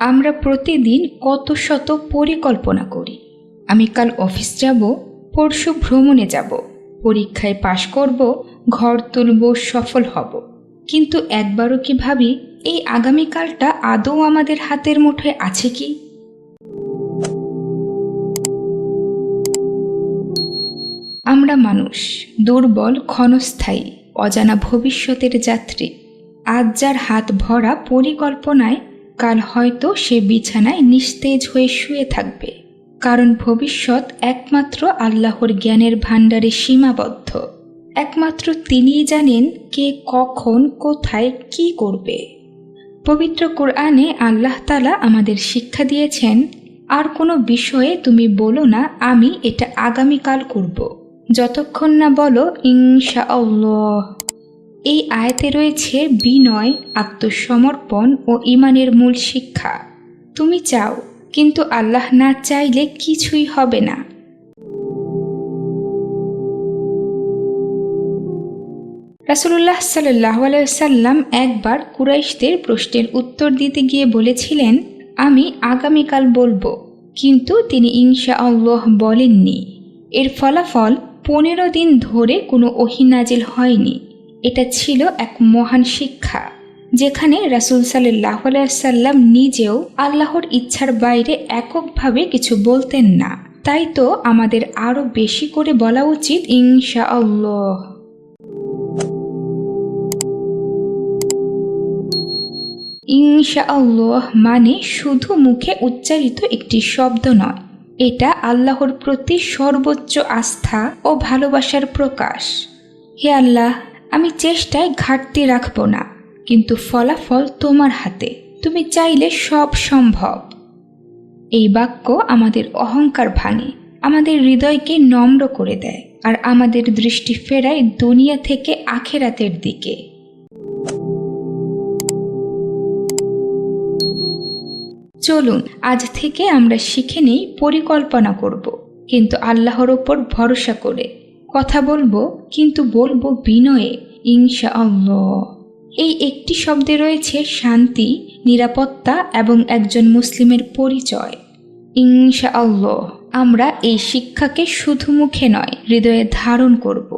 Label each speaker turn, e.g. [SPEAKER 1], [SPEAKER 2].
[SPEAKER 1] আমরা প্রতিদিন কত শত পরিকল্পনা করি। আমি কাল অফিস যাব, পরশু ভ্রমণে যাব, পরীক্ষায় পাশ করব, ঘর তুলব, সফল হব। কিন্তু একবারও কি ভাবি এই আগামীকালটা আদৌ আমাদের হাতের মুঠোয় আছে কি? আমরা মানুষ, দুর্বল, ক্ষণস্থায়ী, অজানা ভবিষ্যতের যাত্রী। আজ যার হাত ভরা পরিকল্পনায়, কাল হয়তো সে বিছানায় নিস্তেজ হয়ে শুয়ে থাকবে। কারণ ভবিষ্যৎ একমাত্র আল্লাহর জ্ঞানের ভাণ্ডারে সীমাবদ্ধ। একমাত্র তিনিই জানেন কে কখন কোথায় কি করবে। পবিত্র কোরআনে আল্লাহ তাআলা আমাদের শিক্ষা দিয়েছেন, আর কোনো বিষয়ে তুমি বলো না আমি এটা আগামীকাল করব, যতক্ষণ না বলো ইনশাআল্লাহ। এই আয়াতে রয়েছে বিনয়, আত্মসমর্পণ ও ঈমানের মূল শিক্ষা। তুমি চাও, কিন্তু আল্লাহ না চাইলে কিছুই হবে না। রাসূলুল্লাহ সাল্লাল্লাহু আলাইহি ওয়াসাল্লাম একবার কুরাইশদের প্রশ্নের উত্তর দিতে গিয়ে বলেছিলেন, আমি আগামীকাল বলবো, কিন্তু তিনি ইনশাআল্লাহ বলেননি। এর ফলাফল 15 দিন ধরে কোনো ওহী নাজিল হয়নি। এটা ছিল এক মহান শিক্ষা, যেখানে রাসূল সাল্লাল্লাহু আলাইহি ওয়াসাল্লাম নিজেও আল্লাহর ইচ্ছার বাইরে এককভাবে কিছু বলতেন না। তাই তো আমাদের আরও বেশি করে বলা উচিত ইনশাআল্লাহ। ইনশাআল্লাহ মানে শুধু মুখে উচ্চারিত একটি শব্দ নয়, এটা আল্লাহর প্রতি সর্বোচ্চ আস্থা ও ভালোবাসার প্রকাশ। হে আল্লাহ, আমি চেষ্টায় ঘাটতি রাখব না, কিন্তু ফলাফল তোমার হাতে। তুমি চাইলে সব সম্ভব। এই বাক্য আমাদের অহংকার ভাঙে, আমাদের হৃদয়কে নম্র করে দেয়, আর আমাদের দৃষ্টি ফেরায় দুনিয়া থেকে আখিরাতের দিকে। চলুন আজ থেকে আমরা শিখে নেই পরিকল্পনা করব, কিন্তু আল্লাহর ওপর ভরসা করে। কথা বলবো, কিন্তু বলবো বিনয়ে ইনশাআল্লাহ। এই একটি শব্দে রয়েছে শান্তি, নিরাপত্তা এবং একজন মুসলিমের পরিচয়। ইনশাআল্লাহ আমরা এই শিক্ষাকে শুধু মুখে নয়, হৃদয়ে ধারণ করব।